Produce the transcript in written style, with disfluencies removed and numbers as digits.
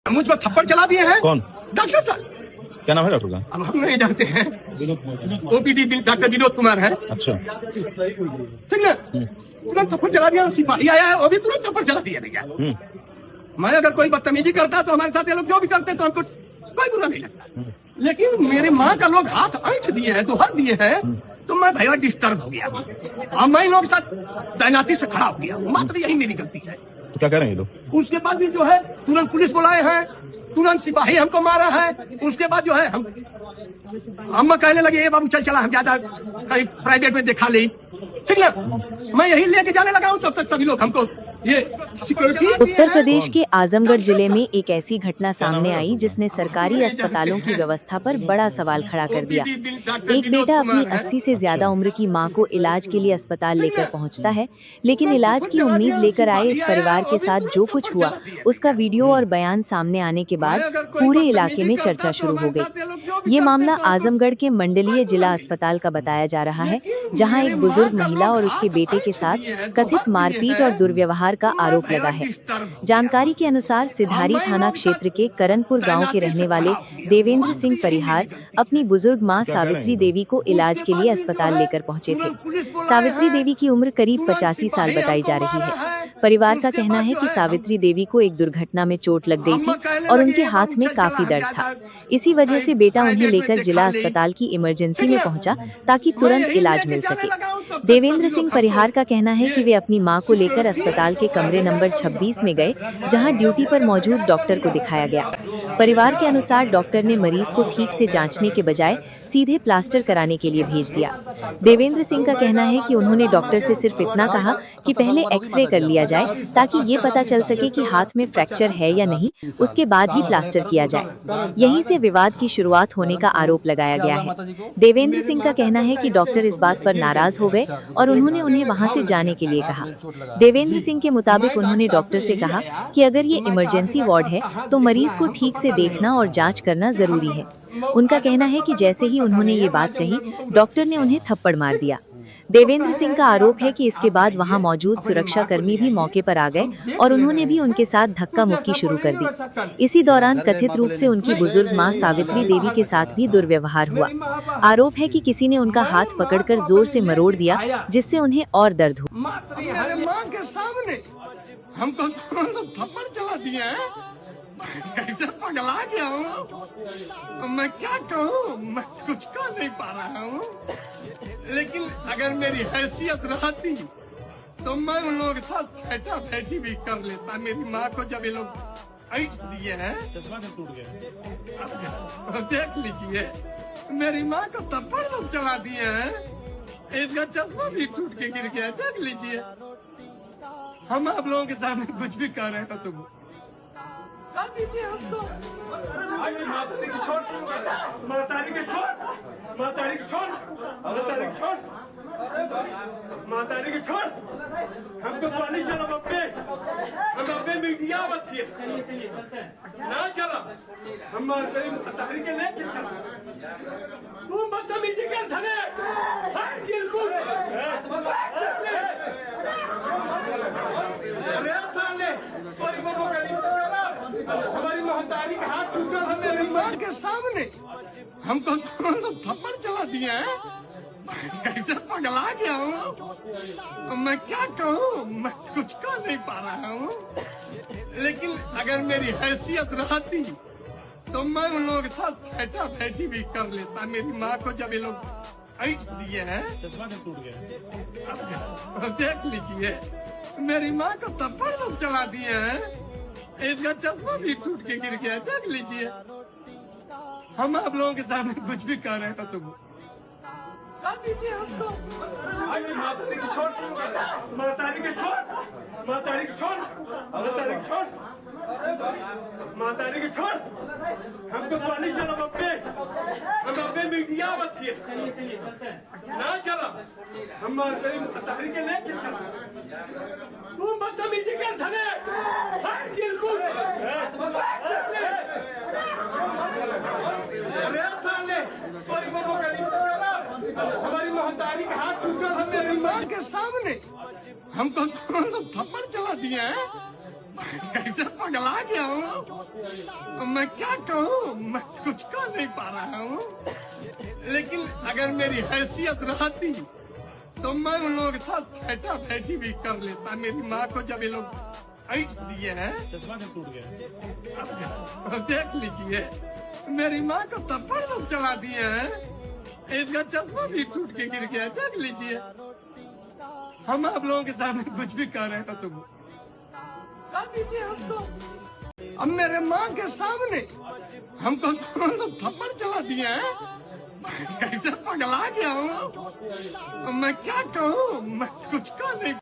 मुझ पर थप्पड़ चला दिए हैं। कौन? डॉक्टर साहब। क्या नाम है डॉक्टर का? अब हम नहीं जानते हैं। ओपीडी डॉक्टर विनोद कुमार है। अच्छा, ठीक है, तुरंत थप्पड़ चला दिया। सिपाही आया है, वो भी तुरंत थप्पड़ चला दिया भैया। मैं अगर कोई बदतमीजी करता तो हमारे साथ ये लोग जो भी करते तो हमको कोई बुरा नहीं लगता, लेकिन मेरे माँ का लोग हाथ ऐंठ दिए हैं, दोहर दिए हैं, तो मैं भैया डिस्टर्ब हो गया और मैं इन लोगों के साथ तैनाती से खड़ा हो गया। मात्र यही मेरी गलती है। तो क्या कह रहे हैं ये लोग? उसके बाद भी जो है तुरंत पुलिस बुलाए हैं, तुरंत सिपाही हमको मारा है। उसके बाद जो है हम कहने लगे ए बाबू चल चला हम ज्यादा कहीं प्राइवेट में दिखा ले, ठीक ना। मैं यही लेके जाने लगा हूँ, तब तक सभी लोग हमको ये सिक्योरिटी। उत्तर प्रदेश के आजमगढ़ जिले में एक ऐसी घटना सामने आई जिसने सरकारी अस्पतालों की व्यवस्था पर बड़ा सवाल खड़ा कर दिया। एक बेटा अपनी 80 से ज्यादा उम्र की मां को इलाज के लिए अस्पताल लेकर पहुंचता है, लेकिन इलाज की उम्मीद लेकर आए इस परिवार के साथ जो कुछ हुआ उसका वीडियो और बयान सामने आने के बाद पूरे इलाके में चर्चा शुरू हो गई। ये मामला आजमगढ़ के मंडलीय जिला अस्पताल का बताया जा रहा है, जहाँ एक बुजुर्ग महिला और उसके बेटे के साथ कथित मारपीट और दुर्व्यवहार का आरोप लगा है। जानकारी के अनुसार सिधारी थाना क्षेत्र के करनपुर गांव के रहने वाले देवेंद्र सिंह परिहार अपनी बुजुर्ग मां सावित्री देवी को इलाज के लिए अस्पताल लेकर पहुंचे थे। सावित्री देवी की उम्र करीब 85 साल बताई जा रही है। परिवार का कहना है कि सावित्री देवी को एक दुर्घटना में चोट लग गई थी और उनके हाथ में काफी दर्द था। इसी वजह से बेटा उन्हें लेकर जिला अस्पताल की इमरजेंसी में पहुंचा ताकि तुरंत इलाज मिल सके। देवेंद्र सिंह परिहार का कहना है कि वे अपनी मां को लेकर अस्पताल के कमरे नंबर 26 में गए, जहां ड्यूटी पर मौजूद डॉक्टर को दिखाया गया। परिवार के अनुसार डॉक्टर ने मरीज को ठीक से जांचने के बजाय सीधे प्लास्टर कराने के लिए भेज दिया। देवेंद्र सिंह का कहना है कि उन्होंने डॉक्टर से सिर्फ इतना कहा कि पहले एक्सरे कर लिया जाए ताकि ये पता चल सके कि हाथ में फ्रैक्चर है या नहीं, उसके बाद ही प्लास्टर किया जाए। यहीं से विवाद की शुरुआत होने का आरोप लगाया गया है। देवेंद्र सिंह का कहना है कि डॉक्टर इस बात पर नाराज हो गए और उन्होंने उन्हें वहां से जाने के लिए कहा। देवेंद्र सिंह के मुताबिक उन्होंने डॉक्टर से कहा कि अगर ये इमरजेंसी वार्ड है तो मरीज को ठीक से देखना और जांच करना जरूरी है। उनका कहना है कि जैसे ही उन्होंने ये बात कही, डॉक्टर ने उन्हें थप्पड़ मार दिया। देवेंद्र सिंह का आरोप है कि इसके बाद वहां मौजूद सुरक्षा कर्मी भी मौके पर आ गए और उन्होंने भी उनके साथ धक्का मुक्की शुरू कर दी। इसी दौरान कथित रूप से उनकी बुजुर्ग मां सावित्री देवी के साथ भी दुर्व्यवहार हुआ। आरोप है कि किसी ने उनका हाथ पकड़कर जोर से मरोड़ दिया, जिससे उन्हें और दर्द हुआ। हमको थप्पड़ चला दिया है, कैसे पगला गया हूँ। मैं क्या कहूँ, मैं कुछ कह नहीं पा रहा हूँ, लेकिन अगर मेरी हैसियत रहती तो मैं उन लोगों के साथ बैठा बैठी भी कर लेता। मेरी माँ को जब ये लोग ऐंठ दिए हैं, देख लीजिए, मेरी माँ को थप्पड़ लोग चला दिए हैं, इसका चश्मा भी टूट के गिर गया, देख लीजिए। हम आप लोगों के सामने कुछ भी कह रहे हैं, तुम हमको पानी चला अपने, हम अपने मीडिया ना चला, हम मातारी के लेके चला। तुम बदतमीजी कर धने हमारी महतारी का हाथ टूटा है मेरी माँ के सामने, हमको थप्पड़ चला दिया है, कैसे पगला गया हूँ। मैं क्या कहूँ, मैं कुछ कह नहीं पा रहा हूँ, लेकिन अगर मेरी हैसियत रहती तो मैं उन लोगों के साथ बैठा बैठी भी कर लेता। मेरी माँ को जब ये लोग ऐंठ दिए हैं, देख लीजिए, मेरी माँ को थप्पड़ लोग चला दिए हैं, इसका चश्मा भी टूट के गिर गया, देख लीजिए। हम आप लोगों के सामने कुछ भी कह रहे हैं, तुम मातारी के छोड़, हमको पानी चला अपने, हम अपने मीडिया ना चला, हम मातारी के लेके चला। तुम बदतमीजी कर धने हमारी महतारी का हाथ टूटा है मेरी माँ के सामने, हमको थप्पड़ चला दिया है, ऐसा पगला गया हूँ, मैं क्या कहूँ, मैं कुछ कह नहीं पा रहा हूँ। लेकिन अगर मेरी हैसियत रहती तो मैं उन लोगों के साथ बैठा बैठी भी कर लेता। मेरी माँ को जब ये लोग ऐठ दिए हैं, अब देख लीजिए, मेरी माँ को थप्पड़ लोग चला दिए हैं, इसका चश्मा भी टूट के गिर गया, देख लीजिए। हम आप लोगों के सामने कुछ भी कर रहे हो, तुम कर दीजिए हमको। अब मेरे माँ के सामने हमको लोग थप्पड़ चला दिए हैं, कैसे पगला गया हूँ, मैं क्या कहूँ, मैं कुछ कह नहीं